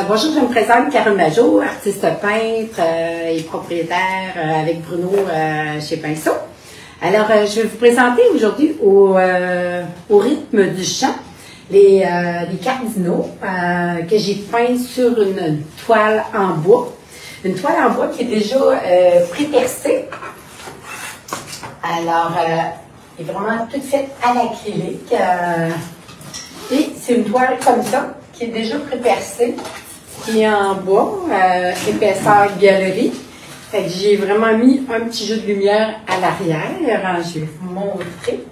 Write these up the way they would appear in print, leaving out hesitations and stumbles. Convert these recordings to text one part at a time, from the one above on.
Bonjour, je me présente Carole Majot, artiste peintre et propriétaire avec Bruno chez Pinceau. Alors, je vais vous présenter aujourd'hui au rythme du chant les cardinaux que j'ai peints sur une toile en bois. Une toile en bois qui est déjà pré-percée. Alors, elle est vraiment toute faite à l'acrylique. Et c'est une toile comme ça, qui est déjà pré-percée, qui est en bois, épaisseur galerie. Fait que j'ai vraiment mis un petit jeu de lumière à l'arrière. Je vais vous montrer.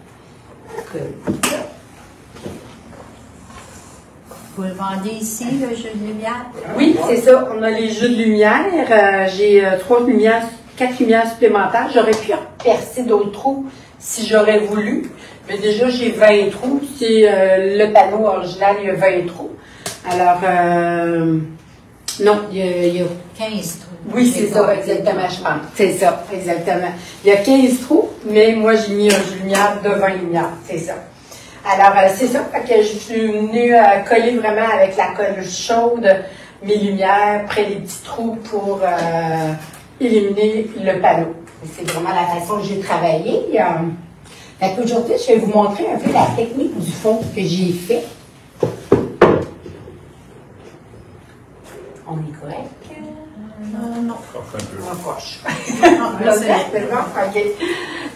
Vous le vendez ici, le jeu de lumière? Oui, c'est ça. On a les jeux de lumière. J'ai 4 lumières supplémentaires. J'aurais pu percer d'autres trous si j'aurais voulu. Mais déjà, j'ai 20 trous. C'est le panneau original, il y a 20 trous. Alors, non, il y a 15 trous. Oui, c'est ça, exactement, je pense. C'est ça, exactement. Il y a 15 trous, mais moi, j'ai mis un jeu de lumière de 20 lumières. C'est ça. Alors, c'est ça, fait que je suis venue coller vraiment avec la colle chaude mes lumières près des petits trous pour éliminer le panneau. C'est vraiment la façon que j'ai travaillé. Aujourd'hui, je vais vous montrer un peu la technique du fond que j'ai fait. On est correct? Non. On approche. OK.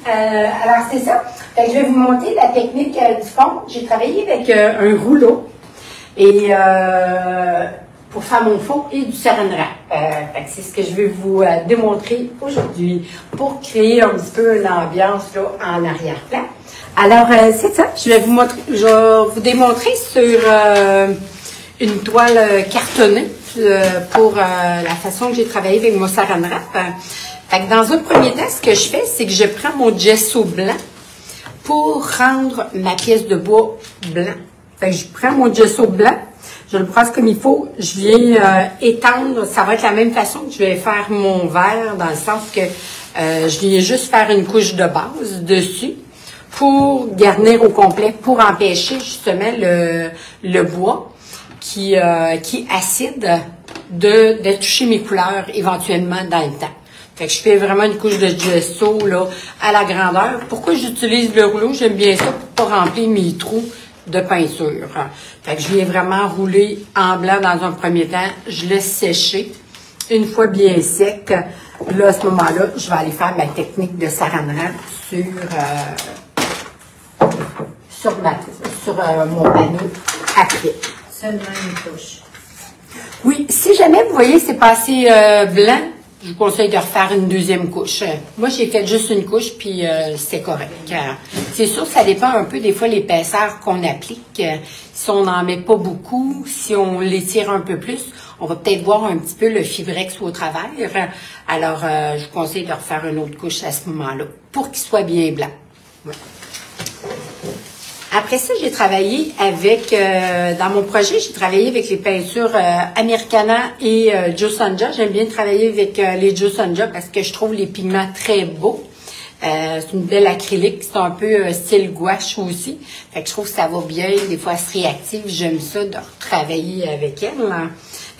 Alors, c'est ça. Fait que je vais vous montrer la technique du fond. J'ai travaillé avec un rouleau et pour faire mon fond et du saran wrap. C'est ce que je vais vous démontrer aujourd'hui pour créer un petit peu une ambiance là, en arrière-plan. Alors, c'est ça. Je vais vous démontrer sur une toile cartonnée pour la façon que j'ai travaillé avec mon saran wrap. Fait que dans un premier temps, ce que je fais, c'est que je prends mon gesso blanc pour rendre ma pièce de bois blanc. Fait que je prends mon gesso blanc, je le brosse comme il faut, je viens étendre, ça va être la même façon que je vais faire mon verre, dans le sens que je viens juste faire une couche de base dessus pour garnir au complet, pour empêcher justement le bois qui est acide de toucher mes couleurs éventuellement dans le temps. Fait que je fais vraiment une couche de gesso là, à la grandeur. Pourquoi j'utilise le rouleau? J'aime bien ça pour pas remplir mes trous de peinture. Fait que je viens vraiment rouler en blanc dans un premier temps. Je laisse sécher. Une fois bien sec, là, à ce moment-là, je vais aller faire ma technique de saran wrap sur mon panneau après. Seulement une couche. Oui, si jamais vous voyez c'est passé blanc, je vous conseille de refaire une deuxième couche. Moi, j'ai fait juste une couche, puis c'est correct. C'est sûr, ça dépend un peu des fois l'épaisseur qu'on applique. Si on n'en met pas beaucoup, si on l'étire un peu plus, on va peut-être voir un petit peu le fibrex au travers. Alors, je vous conseille de refaire une autre couche à ce moment-là, pour qu'il soit bien blanc. Ouais. Après ça, j'ai travaillé avec, dans mon projet, j'ai travaillé avec les peintures Americana et Joe Sonja. J'aime bien travailler avec les Joe Sonja parce que je trouve les pigments très beaux. C'est une belle acrylique, c'est un peu style gouache aussi. Fait que je trouve que ça va bien, des fois c'est réactif, j'aime ça de retravailler avec elle.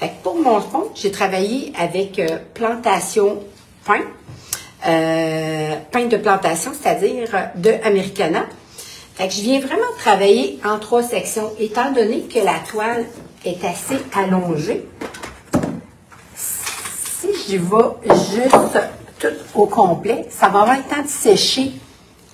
Fait que pour mon fond, j'ai travaillé avec Plantation Pain. Pain de plantation, c'est-à-dire de Americana. Fait que je viens vraiment travailler en 3 sections, étant donné que la toile est assez allongée. Si j'y vais juste tout au complet, ça va avoir le temps de sécher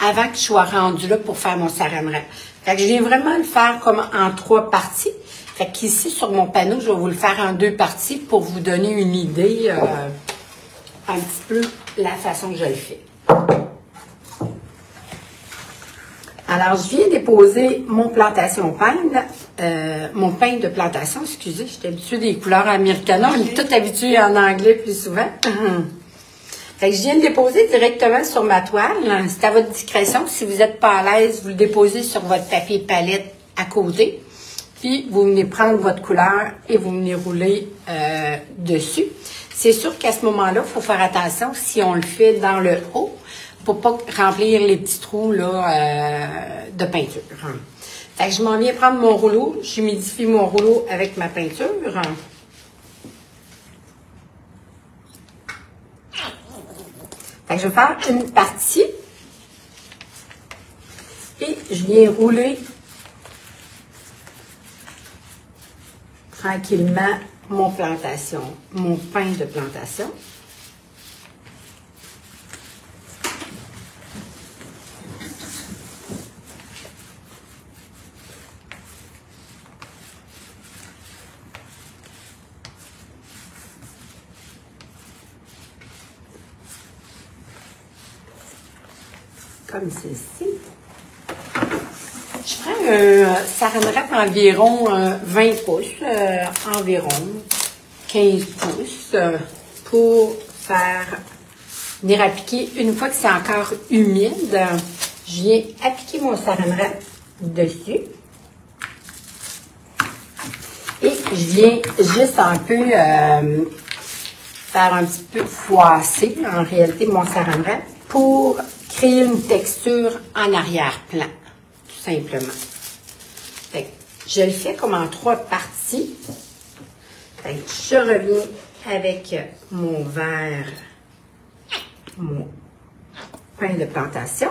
avant que je sois rendue là pour faire mon saran wrap. Fait que je viens vraiment le faire comme en 3 parties. Fait qu'ici, sur mon panneau, je vais vous le faire en 2 parties pour vous donner une idée un petit peu la façon que je le fais. Alors, je viens déposer mon plantation pain, mon pain de plantation, excusez, j'étais habituée des couleurs Americana, on est tout habitué en anglais plus souvent. Fait que je viens de déposer directement sur ma toile. C'est à votre discrétion. Si vous n'êtes pas à l'aise, vous le déposez sur votre papier palette à côté. Puis, vous venez prendre votre couleur et vous venez rouler dessus. C'est sûr qu'à ce moment-là, il faut faire attention si on le fait dans le haut pour pas remplir les petits trous là, de peinture. Fait que je m'en viens prendre mon rouleau. J'humidifie mon rouleau avec ma peinture. Fait que je vais faire une partie. Et je viens rouler tranquillement mon pain de plantation. Comme ceci. Je prends un saran wrap environ 20 pouces, environ 15 pouces, pour venir appliquer. Une fois que c'est encore humide, je viens appliquer mon saran wrap dessus. Et je viens juste un peu faire un petit peu froisser, en réalité, mon saran wrap pour créer une texture en arrière-plan, tout simplement. Fait que je le fais comme en 3 parties. Fait que je reviens avec mon verre, mon pain de plantation.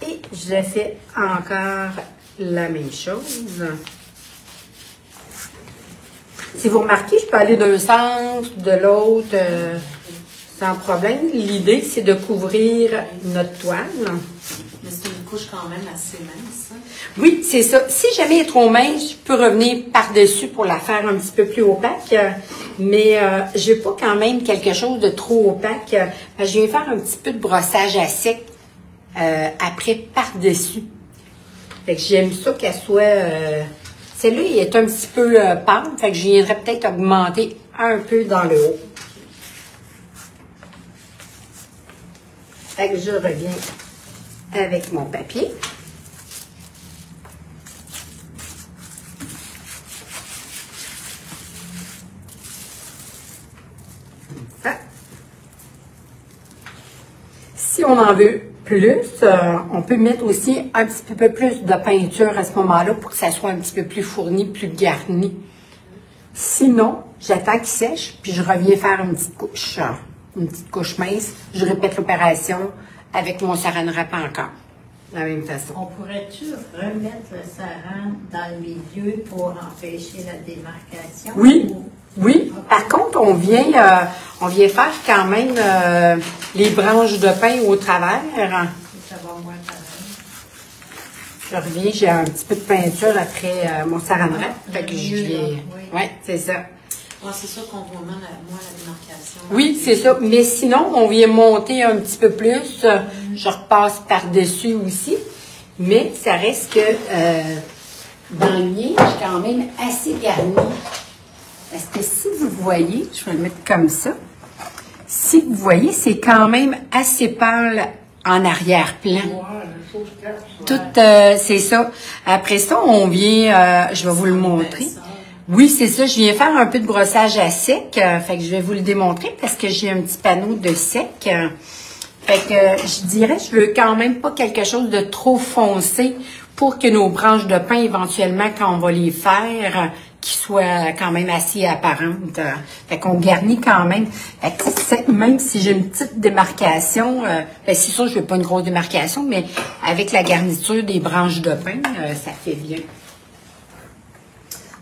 Et je fais encore la même chose. Si vous remarquez, je peux aller d'un sens, de l'autre, sans problème. L'idée, c'est de couvrir notre toile. Mais c'est une couche quand même assez mince. Hein? Oui, c'est ça. Si jamais elle est trop mince, je peux revenir par-dessus pour la faire un petit peu plus opaque. Mais je veux pas quand même quelque chose de trop opaque. Je viens faire un petit peu de brossage à sec après par-dessus. Fait que j'aime ça qu'elle soit... celle-là, elle est un petit peu pâle. Fait que je viendrais peut-être augmenter un peu dans le haut. Fait que je reviens avec mon papier. Ah. Si on en veut plus, on peut mettre aussi un petit peu plus de peinture à ce moment-là pour que ça soit un petit peu plus fourni, plus garni. Sinon, j'attends qu'il sèche, puis je reviens faire une petite couche mince. Je répète l'opération avec mon saran wrap encore, de la même façon. On pourrait-tu remettre le saran dans le milieu pour empêcher la démarcation? Oui, oui. Par contre, on vient faire quand même les branches de pin au travers. Ça va moins pareil. Je reviens, j'ai un petit peu de peinture après mon saran wrap. Fait que je viens... Oui, Oui, c'est ça. Ouais, c'est ça qu'on voit moins la démarcation. Oui, c'est ça. Mais sinon, on vient monter un petit peu plus. Je repasse par-dessus aussi. Mais ça reste que dans le mien, je suis quand même assez garnie. Parce que si vous voyez, je vais le mettre comme ça. Si vous voyez, c'est quand même assez pâle en arrière-plan. Tout, c'est ça. Après ça, on vient, je vais vous le montrer. Oui, c'est ça. Je viens faire un peu de brossage à sec. Fait que je vais vous le démontrer parce que j'ai un petit panneau de sec. Fait que je dirais, je veux quand même pas quelque chose de trop foncé pour que nos branches de pin, éventuellement, quand on va les faire, qu'ils soient quand même assez apparentes. Fait qu'on garnit quand même. Fait que même si j'ai une petite démarcation, ben c'est sûr, je veux pas une grosse démarcation, mais avec la garniture des branches de pin, ça fait bien.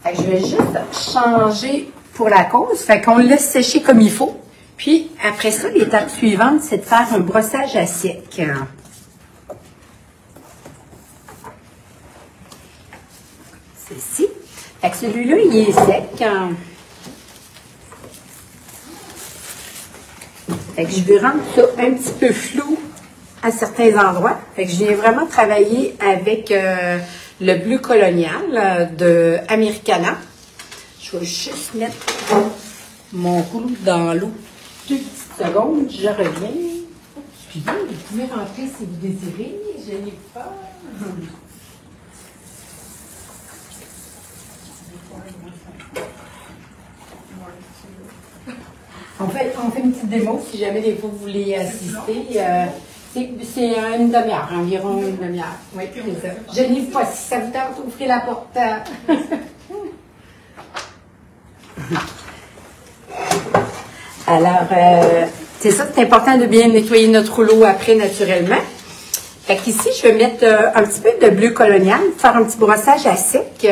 Fait que je vais juste changer pour la cause. Fait qu'on le laisse sécher comme il faut. Puis, après ça, l'étape suivante, c'est de faire un brossage à sec. Ceci. Fait que celui-là, il est sec. Fait que je vais rendre ça un petit peu flou à certains endroits. Fait que je viens vraiment travailler avec le bleu colonial de Americana. Je vais juste mettre mon rouleau dans l'eau 2 petites secondes. Je reviens. Excusez, vous pouvez rentrer si vous désirez. Je n'ai pas. On fait une petite démo si jamais des fois vous voulez assister. C'est une demi-heure, environ une demi-heure. Oui, c'est ça. Je n'y pas si ça vous tente, ouvrez la porte. Alors, c'est ça, c'est important de bien nettoyer notre rouleau après naturellement. Fait qu'ici, je vais mettre un petit peu de bleu colonial, faire un petit brossage à sec.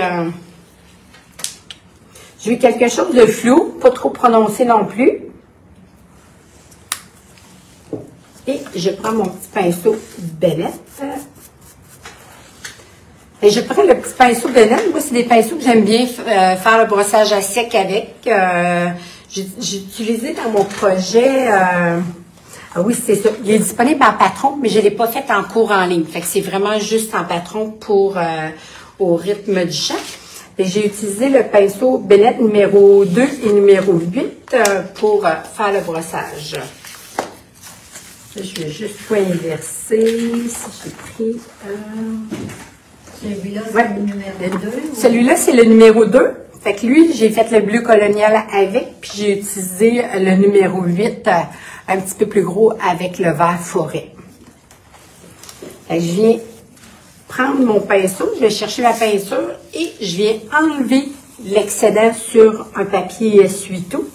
Je veux quelque chose de flou, pas trop prononcé non plus. Et je prends mon petit pinceau Bennett. Et je prends le petit pinceau Bennett. Moi, c'est des pinceaux que j'aime bien faire le brossage à sec avec. J'ai utilisé dans mon projet... ah oui, c'est ça. Il est disponible en patron, mais je ne l'ai pas fait en cours en ligne. Fait que c'est vraiment juste en patron pour au rythme du chant. Et j'ai utilisé le pinceau Bennett numéro 2 et numéro 8 pour faire le brossage. Là, je vais juste tout inverser. Si j'ai pris... Celui-là, c'est ouais, le numéro 2? Celui-là, c'est le numéro 2. Fait que lui, j'ai fait le bleu colonial avec, puis j'ai utilisé le numéro 8, un petit peu plus gros, avec le vert forêt. Fait que je viens prendre mon pinceau, je vais chercher ma peinture et je viens enlever l'excédent sur un papier essuie-tout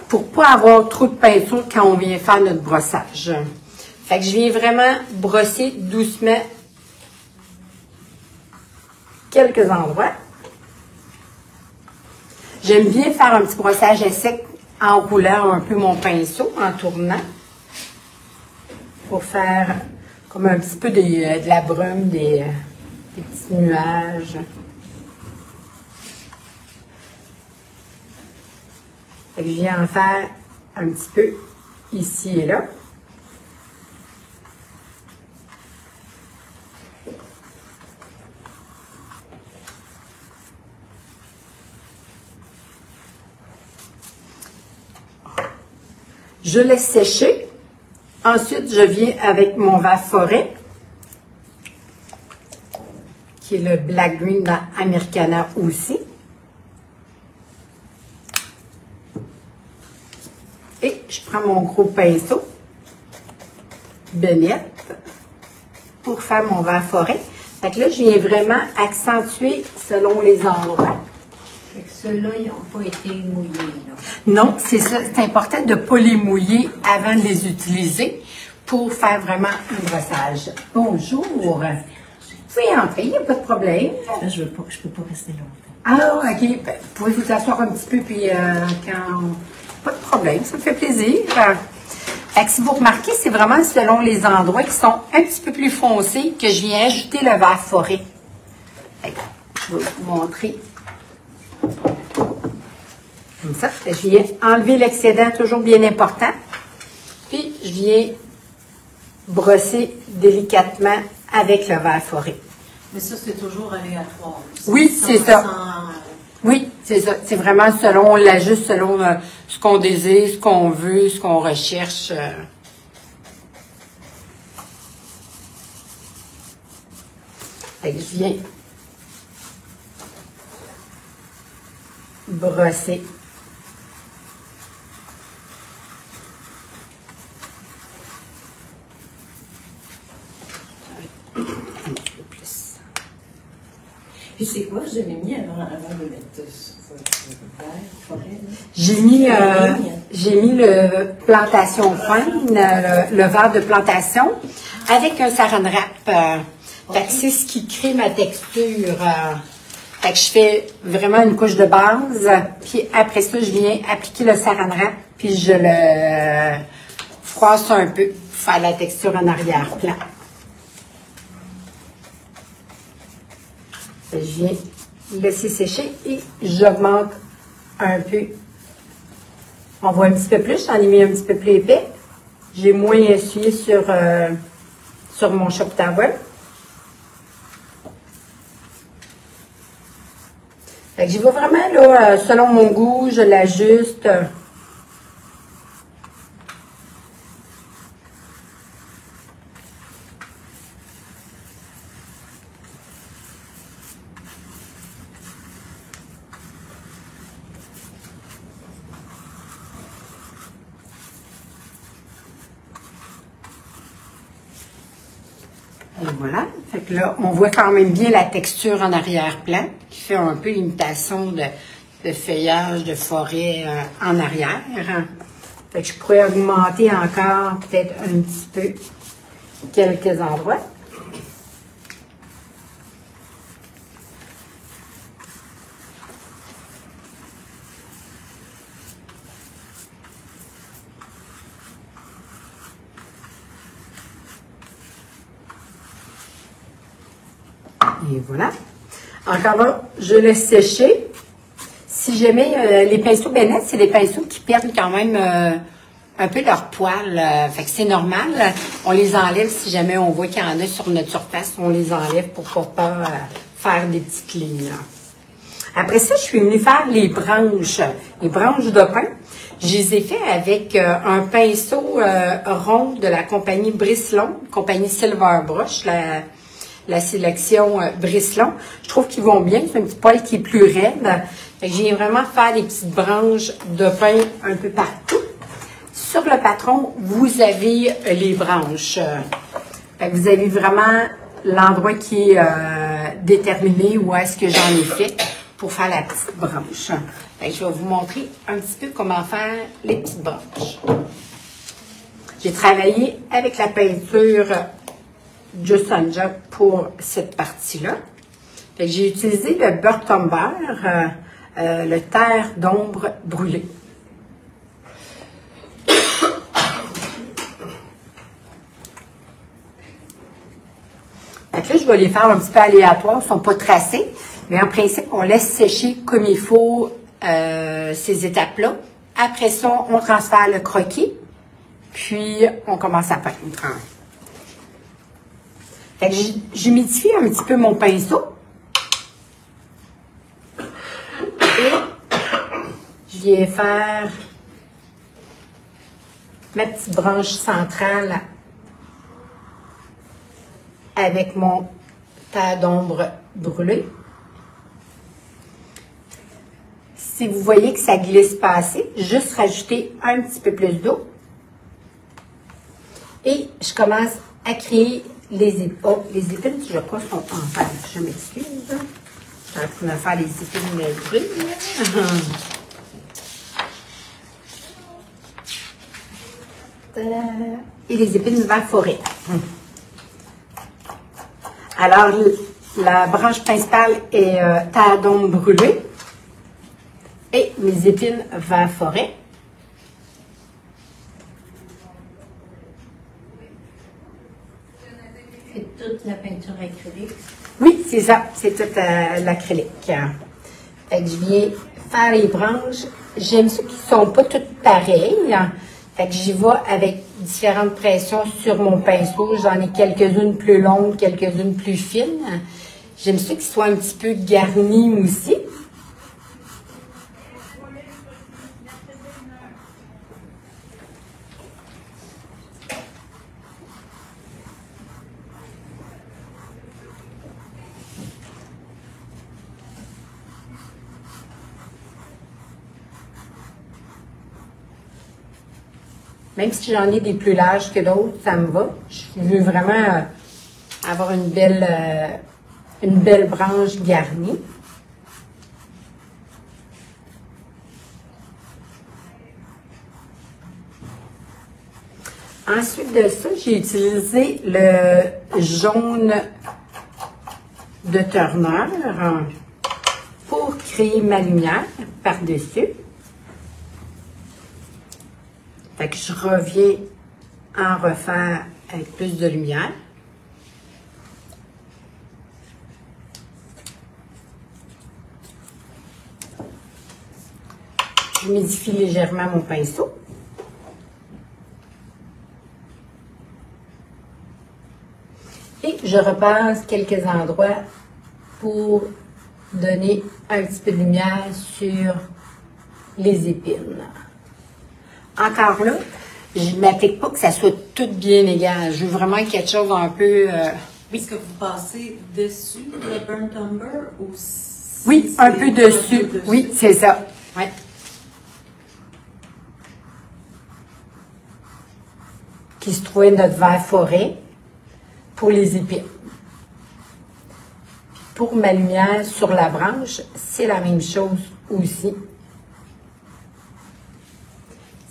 pour ne pas avoir trop de peinture quand on vient faire notre brossage. Fait que je viens vraiment brosser doucement quelques endroits. J'aime bien faire un petit brossage à sec en roulant un peu mon pinceau, en tournant, pour faire comme un petit peu de la brume, des petits nuages. Fait que je viens en faire un petit peu ici et là. Je laisse sécher. Ensuite, je viens avec mon vert forêt, qui est le Black Green dans Americana aussi. Et je prends mon gros pinceau, Bennett, pour faire mon vert forêt. Fait que là, je viens vraiment accentuer selon les endroits. Fait que ceux-là, ils n'ont pas été mouillés, là. Non, c'est ça. C'est important de ne pas les mouiller avant de les utiliser pour faire vraiment un brossage. Bonjour. Vous pouvez entrer, il n'y a pas de problème. Là, je peux pas rester longtemps. Ah, OK. Ben, vous pouvez vous asseoir un petit peu, puis quand... Pas de problème, ça me fait plaisir. Fait que si vous remarquez, c'est vraiment selon les endroits qui sont un petit peu plus foncés que je viens ajouter le vert forêt. Fait que je vais vous montrer. Comme ça. Je viens enlever l'excédent, toujours bien important. Puis, je viens brosser délicatement avec le vert forêt. Mais ça, c'est toujours aléatoire. Oui, c'est ça. Oui, c'est ça. C'est vraiment selon, on l'ajuste selon ce qu'on désire, ce qu'on veut, ce qu'on recherche. Fait que je viens brosser. Un petit peu plus. Puis c'est quoi, je l'ai mis avant de mettre vert, forêt? J'ai mis le plantation fine, le verre de plantation, avec un saran wrap. Fait que c'est ce qui crée ma texture. Fait que je fais vraiment une couche de base, puis après ça, je viens appliquer le saran wrap, puis je le froisse un peu pour faire la texture en arrière-plan. Je viens laisser sécher et j'augmente un peu. On voit un petit peu plus, j'en ai mis un petit peu plus épais. J'ai moins essuyé sur mon shop towel. Fait que j'y vais vraiment là, selon mon goût, je l'ajuste. Et voilà. Fait que là, on voit quand même bien la texture en arrière-plan, qui fait un peu l'imitation de feuillage de forêt en arrière. Fait que je pourrais augmenter encore peut-être un petit peu quelques endroits. Et voilà. Encore là, je laisse sécher. Si jamais, les pinceaux Bennett, c'est des pinceaux qui perdent quand même un peu leur poil. Fait que c'est normal. On les enlève si jamais on voit qu'il y en a sur notre surface. On les enlève pour ne pas faire des petites lignes. Après ça, je suis venue faire les branches de pin. Je les ai fait avec un pinceau rond de la compagnie Brisselon, compagnie Silver Brush, la sélection Brisselon. Je trouve qu'ils vont bien. C'est un petit poil qui est plus raide. J'ai vraiment fait des petites branches de pin un peu partout. Sur le patron, vous avez les branches. Vous avez vraiment l'endroit qui est déterminé où est-ce que j'en ai fait pour faire la petite branche. Je vais vous montrer un petit peu comment faire les petites branches. J'ai travaillé avec la peinture Just on Job pour cette partie-là. J'ai utilisé le Burnt Umber, le terre d'ombre brûlé. Là, je vais les faire un petit peu aléatoires, ils ne sont pas tracés, mais en principe, on laisse sécher comme il faut ces étapes-là. Après ça, on transfère le croquis, puis on commence à peindre. J'humidifie un petit peu mon pinceau. Et je viens faire ma petite branche centrale avec mon terre d'ombre brûlé. Si vous voyez que ça glisse pas assez, juste rajouter un petit peu plus d'eau. Et je commence à créer les épines. Oh, les épines, je crois, sont en pâte. Je m'excuse. J'ai en train de faire les épines brunes. Et les épines vert forêt. Alors, la branche principale est terre d'ombre brûlée et mes épines vert forêt. C'est toute la peinture acrylique? Oui, c'est ça. C'est toute l'acrylique. Fait que je viens faire les branches. J'aime ceux qui ne sont pas toutes pareilles. Fait que j'y vais avec différentes pressions sur mon pinceau. J'en ai quelques-unes plus longues, quelques-unes plus fines. J'aime ceux qui soient un petit peu garnis aussi. Même si j'en ai des plus larges que d'autres, ça me va. Je veux vraiment avoir une belle branche garnie. Ensuite de ça, j'ai utilisé le jaune de Turner pour créer ma lumière par-dessus. Fait que je reviens en refaire avec plus de lumière. J'humidifie légèrement mon pinceau. Et je repasse quelques endroits pour donner un petit peu de lumière sur les épines. Encore là, je ne m'applique pas que ça soit tout bien égal. Je veux vraiment quelque chose un peu... Oui. Est-ce que vous passez dessus le Burnt Umber ou oui, un peu dessus. Oui, c'est ça. Ouais. Qui se trouvait notre vert forêt pour les épines. pour ma lumière sur la branche, c'est la même chose aussi.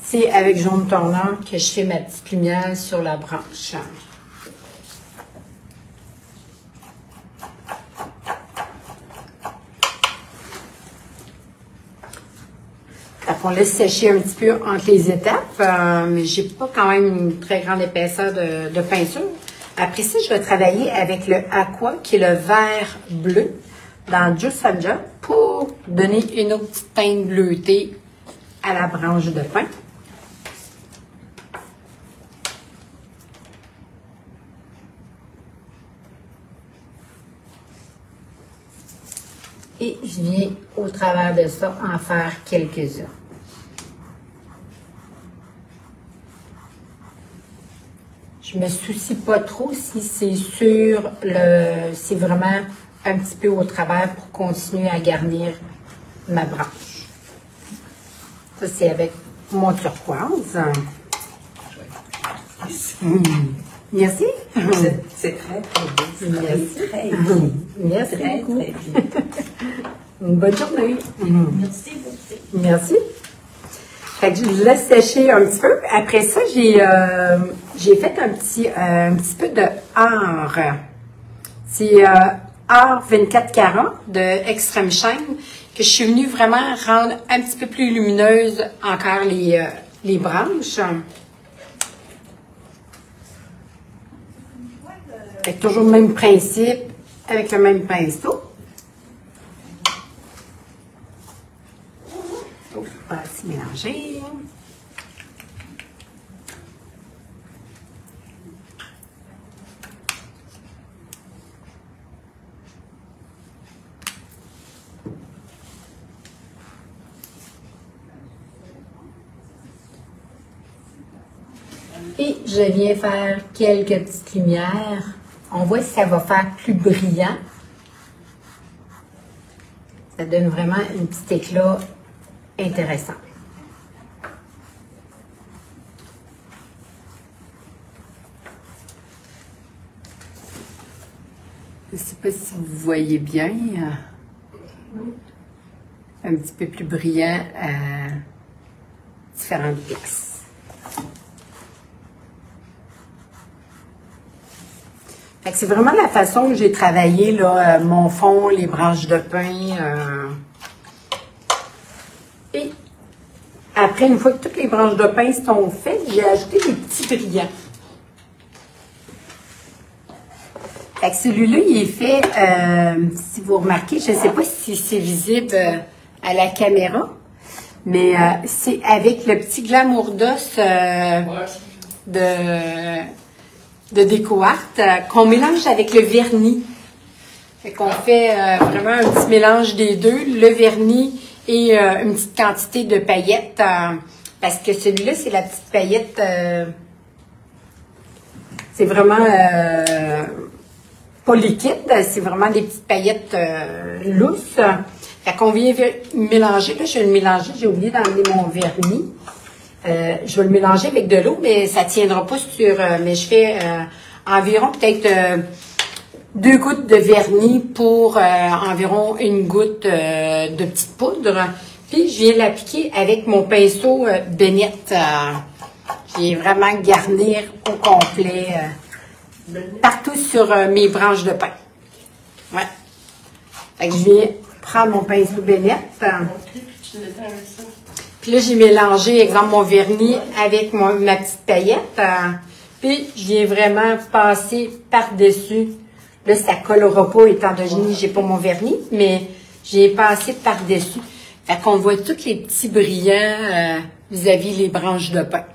C'est avec jaune tournant que je fais ma petite lumière sur la branche. On laisse sécher un petit peu entre les étapes, mais j'ai pas quand même une très grande épaisseur de peinture. Après ça, je vais travailler avec le aqua, qui est le vert bleu, dans Juice and Job, pour donner une autre petite teinte bleutée à la branche de pin. Et je viens au travers de ça en faire quelques-uns. Je me soucie pas trop si c'est sur c'est vraiment un petit peu au travers pour continuer à garnir ma branche. Ça, c'est avec mon turquoise. Merci. C'est très, très beau. Merci. Très bien. Merci Très, beaucoup. très bien. Une bonne journée. Merci beaucoup. Merci. Fait que je laisse sécher un petit peu. Après ça, j'ai fait un petit peu de art. C'est art 24 de Extreme Shine que je suis venue vraiment rendre un petit peu plus lumineuse encore les branches. Fait que toujours le même principe avec le même pinceau. Pas assez mélangé. Et je viens faire quelques petites lumières. On voit si ça va faire plus brillant. Ça donne vraiment un petit éclat intéressant. Je ne sais pas si vous voyez bien. Un petit peu plus brillant à différentes places. C'est vraiment la façon que j'ai travaillé là, mon fond, les branches de pin. Et après, une fois que toutes les branches de pin sont faites, j'ai ajouté des petits brillants. Fait que celui-là, il est fait, si vous remarquez, je ne sais pas si c'est visible à la caméra, mais c'est avec le petit glamour d'os de DecoArt qu'on mélange avec le vernis. Fait qu'on fait vraiment un petit mélange des deux, le vernis et une petite quantité de paillettes, parce que celui-là, c'est la petite paillette, c'est vraiment pas liquide, c'est vraiment des petites paillettes lousses. Fait qu'on vient mélanger, là je vais le mélanger, j'ai oublié d'enlever mon vernis. Je vais le mélanger avec de l'eau, mais ça ne tiendra pas sur... mais je fais environ peut-être 2 gouttes de vernis pour environ 1 goutte de petite poudre. Puis, je viens l'appliquer avec mon pinceau Bennett. Je viens vraiment garnir au complet partout sur mes branches de pin. Ouais. Fait que je viens prendre mon pinceau Bennett. Puis là, j'ai mélangé, exemple, mon vernis avec ma petite paillette. Puis, je viens vraiment passer par-dessus. Là, ça ne collera pas étant donné que je n'ai pas mon vernis, mais j'ai passé par-dessus. Fait qu'on voit tous les petits brillants vis-à-vis les branches de pin.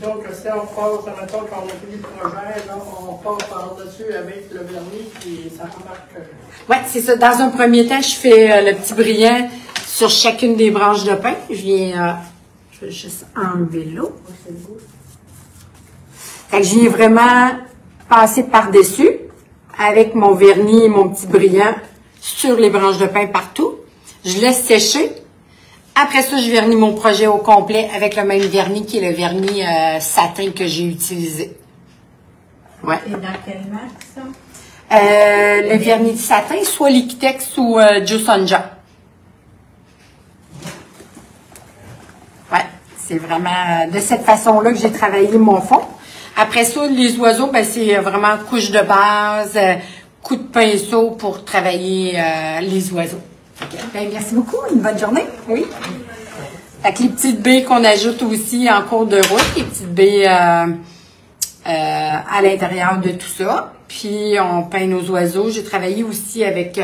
Donc, si on passe, mettons, quand on a fini le projet, là, on passe par-dessus avec le vernis, puis ça remarque. Oui, c'est ça. Dans un premier temps, je fais le petit brillant sur chacune des branches de pin. Je vais juste enlever l'eau. Fait que je viens vraiment passer par-dessus avec mon vernis et mon petit brillant sur les branches de pin partout. Je laisse sécher. Après ça, je vernis mon projet au complet avec le même vernis qui est le vernis satin que j'ai utilisé. Ouais. Et dans quelle marque, ça? Le vernis de satin, soit Liquitex ou Juice-On-Jack. Ouais, c'est vraiment de cette façon-là que j'ai travaillé mon fond. Après ça, les oiseaux, ben, c'est vraiment couche de base, coup de pinceau pour travailler les oiseaux. Okay. Ben, merci beaucoup. Une bonne journée. Oui. Fait que les petites baies qu'on ajoute aussi en cours de route, les petites baies à l'intérieur de tout ça. Puis, on peint nos oiseaux. J'ai travaillé aussi avec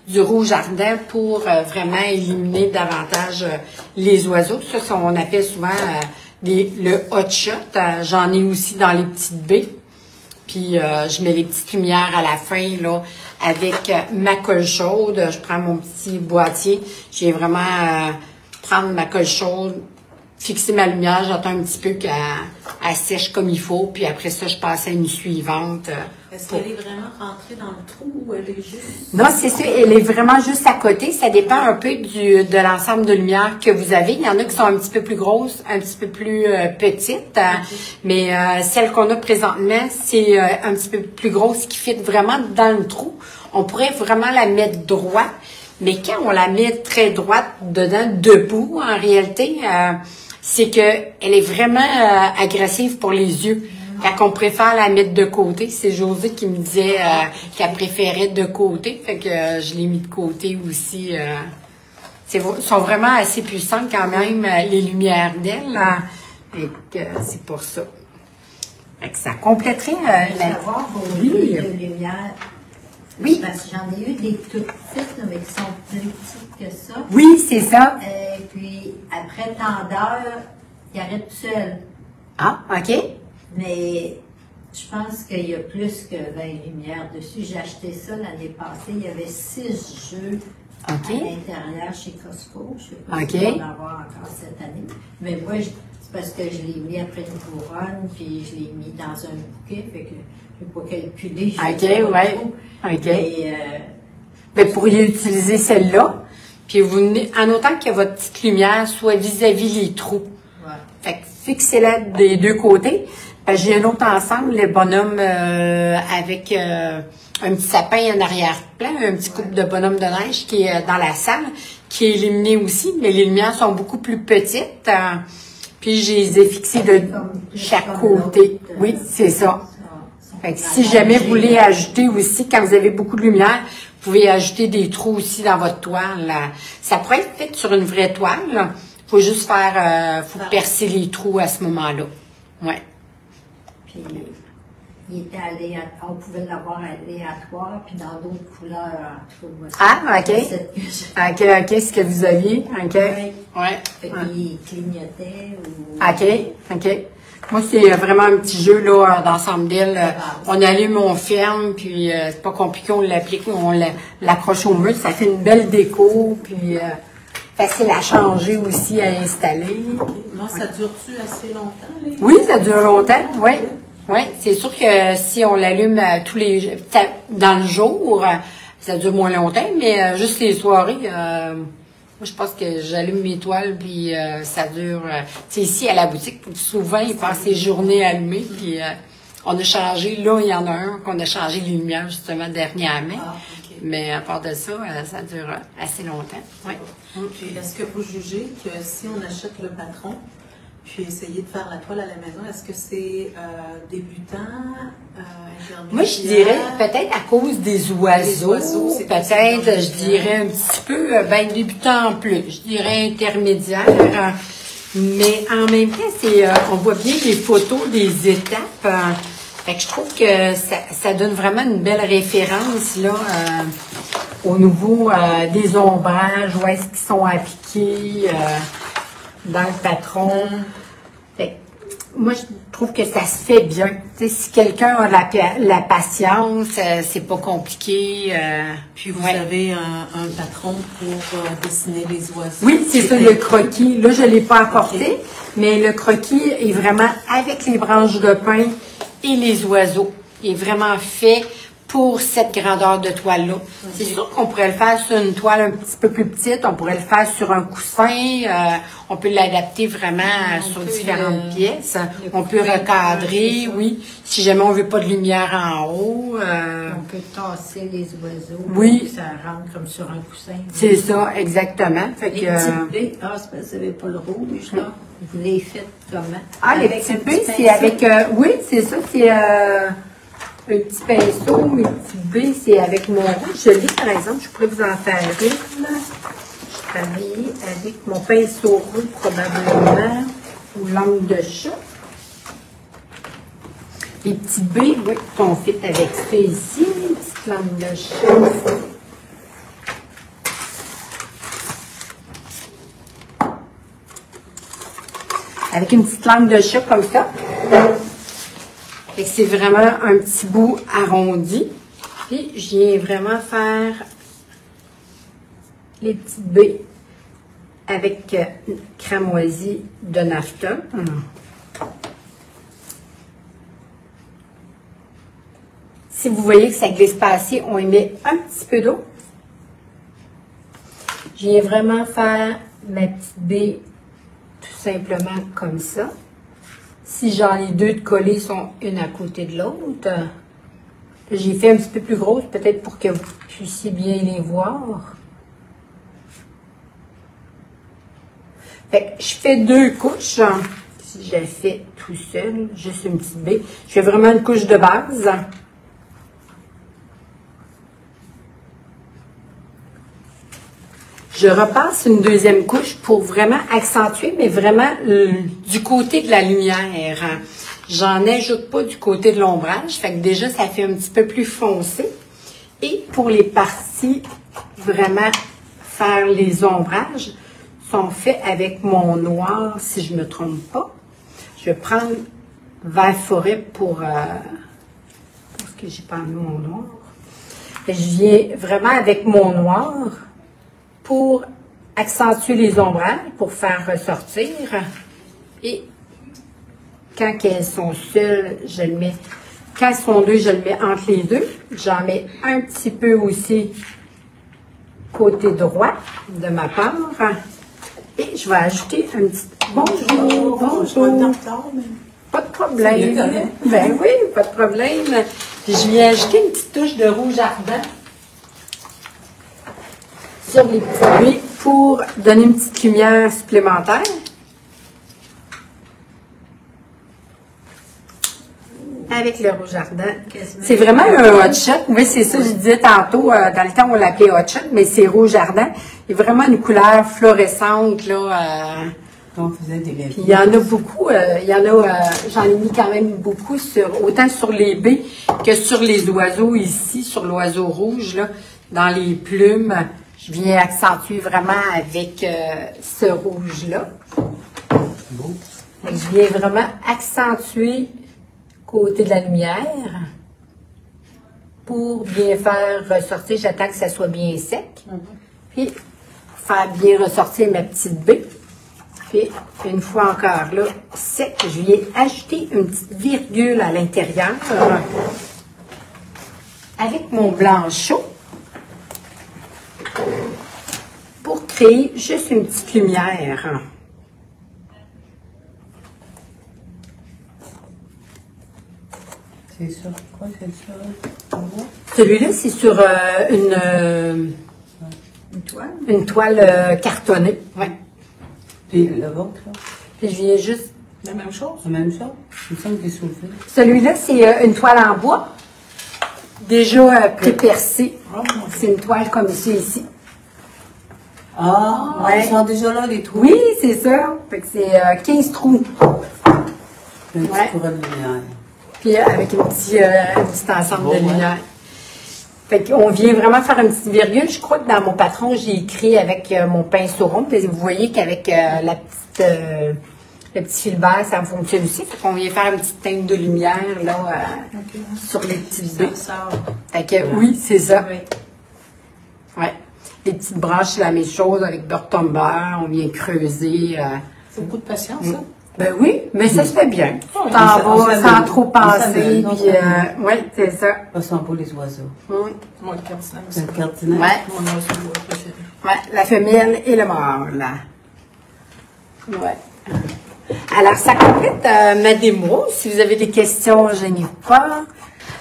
du rouge ardent pour vraiment éliminer davantage les oiseaux. Ça, on appelle souvent le hot shot. J'en ai aussi dans les petites baies. Puis, je mets les petites lumières à la fin, là, avec ma colle chaude. Je prends mon petit boîtier. J'ai vraiment prendre ma colle chaude, fixer ma lumière, j'attends un petit peu qu'elle sèche comme il faut, puis après ça, je passe à une suivante. Est-ce qu'elle est vraiment rentrée dans le trou ou elle est juste... Non, c'est ça, elle est vraiment juste à côté. Ça dépend un peu de l'ensemble de lumière que vous avez. Il y en a qui sont un petit peu plus grosses, un petit peu plus petites, mais celle qu'on a présentement, c'est un petit peu plus grosse qui fit vraiment dans le trou. On pourrait vraiment la mettre droite. Mais quand on la met très droite dedans, debout, en réalité, c'est que elle est vraiment agressive pour les yeux. Quand on préfère la mettre de côté, c'est Josée qui me disait qu'elle préférait de côté, fait que je l'ai mis de côté aussi. Sont vraiment assez puissantes quand même, les lumières d'elle. Et c'est pour ça. Fait que ça compléterait la... Savoir vos baies de lumière. Oui. Parce que j'en ai eu des toutes petites, mais qui sont plus petites que ça. Oui, c'est ça. Puis, après tant d'heures, ils arrêtent tout seuls. Ah, OK. Mais je pense qu'il y a plus que 20 lumières dessus. J'ai acheté ça l'année passée. Il y avait 6 jeux à l'intérieur chez Costco. Je ne sais pas si on va en avoir encore cette année. Mais moi, c'est parce que je l'ai mis après une couronne, puis je l'ai mis dans un bouquet. Fait que je n'ai pas calculé. OK, ouais. OK. Mais pourriez utiliser celle-là, puis en autant que votre petite lumière soit vis-à-vis les trous. Ouais. Fait que fixez-la des deux côtés. J'ai un autre ensemble, le bonhomme avec un petit sapin en arrière-plan, un petit couple de bonhomme de neige qui est dans la salle, qui est illuminé aussi, mais les lumières sont beaucoup plus petites. Puis je les ai fixées de chaque côté. Oui, c'est ça. Fait que si jamais vous voulez ajouter aussi, quand vous avez beaucoup de lumière, vous pouvez ajouter des trous aussi dans votre toile. Ça pourrait être fait sur une vraie toile. Il faut juste faut percer les trous à ce moment-là. Ouais. Puis, il était aléatoire. On pouvait l'avoir aléatoire, puis dans d'autres couleurs. Ah, OK. OK, ce que vous aviez. OK. Ouais. Fait qu'il clignotait ou... OK. Moi, c'est vraiment un petit jeu là d'ensemble d'elle. On allume, on ferme, puis c'est pas compliqué, on l'applique, on l'accroche au mur. Ça fait une belle déco, puis facile à changer aussi, à installer. Non, ça dure-tu assez longtemps? Oui, ça dure longtemps, oui. Oui, c'est sûr que si on l'allume dans le jour, ça dure moins longtemps, mais juste les soirées... moi, je pense que j'allume mes toiles, puis ça dure... tu sais, ici, à la boutique, souvent, ils passent les journées allumées, puis on a changé... Là, il y en a un qu'on a changé les lumières, justement, dernièrement. Ah, okay. Mais à part de ça, ça dure assez longtemps. Oui. Puis, est-ce que vous jugez que si on achète le patron, puis essayer de faire la toile à la maison, est-ce que c'est débutant, intermédiaire? Moi, je dirais peut-être à cause des oiseaux peut-être, je dirais un petit peu, débutant en plus. Je dirais intermédiaire. Mais en même temps, on voit bien les photos des étapes. Fait que je trouve que ça donne vraiment une belle référence là au niveau des ombrages, où est-ce qu'ils sont appliqués dans le patron. Fait que, moi, je trouve que ça se fait bien. Tu sais, si quelqu'un a la patience, c'est pas compliqué. Puis vous avez un patron pour dessiner les oiseaux. Oui, c'est ça, le croquis. Là, je l'ai pas apporté, mais le croquis est vraiment avec les branches de pin et les oiseaux. Il est vraiment fait pour cette grandeur de toile-là. C'est sûr qu'on pourrait le faire sur une toile un petit peu plus petite, on pourrait le faire sur un coussin, on peut l'adapter vraiment sur différentes pièces. On peut recadrer, oui, si jamais on veut pas de lumière en haut. On peut tasser les oiseaux. Oui. Pour que ça rentre comme sur un coussin. C'est ça, exactement. Fait Les que, petites baies, c'est parce que vous n'avez pas le rouge, là. Vous les faites comment? ah, les petits baies, c'est avec... oui, c'est ça, c'est un petit pinceau, mes petits baies, c'est avec mon rouge. Je l'ai, par exemple, je pourrais vous en faire une. Je travaille avec mon pinceau rouge, probablement, ou langue de chat. Les petits baies, oui, qu'on fait avec ça ici, les petites langues de chat. Avec une petite langue de chat comme ça. C'est vraiment un petit bout arrondi. Puis, je viens vraiment faire les petites baies avec cramoisi de nafta. Si vous voyez que ça glisse pas assez, on y met un petit peu d'eau. Je viens vraiment faire ma petite baie tout simplement comme ça. Si j'en ai deux de collées, sont une à côté de l'autre. J'ai fait un petit peu plus grosse, peut-être pour que vous puissiez bien les voir. Fait que je fais deux couches. Si je la fais tout seul, juste une petite baie. Je fais vraiment une couche de base. Je repasse une deuxième couche pour vraiment accentuer, mais vraiment du côté de la lumière. J'en ajoute pas du côté de l'ombrage, fait que déjà ça fait un petit peu plus foncé. Et pour les parties, vraiment faire les ombrages, sont faits avec mon noir, si je ne me trompe pas. Je vais prendre vert forêt pour parce que j'ai pas mis mon noir. Et je viens vraiment avec mon noir pour accentuer les ombrages, pour faire ressortir. Et quand elles sont seules, je le mets. Quand elles sont deux, je le mets entre les deux. J'en mets un petit peu aussi côté droit de ma part. Et je vais ajouter un petit... Bonjour, bonjour. Pas de problème. Ben oui, pas de problème. Je viens ajouter une petite touche de rouge ardent sur les petits baies pour donner une petite lumière supplémentaire. Avec le rouge ardent. C'est vraiment un hot shot. Oui, c'est ça, je disais tantôt, dans le temps, on l'appelait hot shot, mais c'est rouge ardent. Il y a vraiment une couleur fluorescente, là. On faisait des puis il y en a beaucoup, j'en ai mis quand même beaucoup autant sur les baies que sur les oiseaux ici, sur l'oiseau rouge, là, dans les plumes. Je viens accentuer vraiment avec ce rouge-là. Je viens vraiment accentuer côté de la lumière pour bien faire ressortir. J'attends que ça soit bien sec. Puis, pour faire bien ressortir ma petite baie. Puis, une fois encore là, sec, je viens ajouter une petite virgule à l'intérieur avec mon blanc chaud pour créer juste une petite lumière. C'est sur quoi, c'est sur... Celui-là, c'est sur une toile cartonnée. Ouais. Puis le vôtre, là? Puis je viens juste... La même chose? La même chose? Il me semble qu'il est soulevé. Celui-là, c'est une toile en bois, déjà pré-percée. C'est une toile comme ça ici. Ah, ouais. Ils sont déjà là, les trous. Oui, c'est ça. Fait que c'est 15 trous. Un petit courant de lumière. Puis avec un petit ensemble de lumière. Fait qu'on vient vraiment faire une petite virgule. Je crois que dans mon patron, j'ai écrit avec mon pinceau rond. Puis vous voyez qu'avec le petit fil vert, ça fonctionne aussi. Fait qu'on vient faire une petite teinte de lumière là, sur les petites baies. Fait que oui, c'est ça. Oui. Ouais. Les petites branches, c'est la même chose avec Burton Bear. On vient creuser. C'est beaucoup de patience, ça. Ben oui, mais ça se fait bien. On T'en vas sans s'amuse. trop On penser, s'amuse, on puis s'amuse. oui, c'est ça. Ça sent pas les oiseaux. Moi, le cardinal, C'est c'est un cardinal. Ouais. mon oiseau préféré. Ouais, la femelle et le mâle. Ouais. Alors, ça complète ma démo. Si vous avez des questions, gênez pas.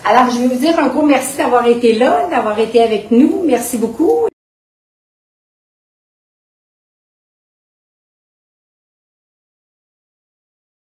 Alors, je vais vous dire un gros merci d'avoir été là, d'avoir été avec nous. Merci beaucoup.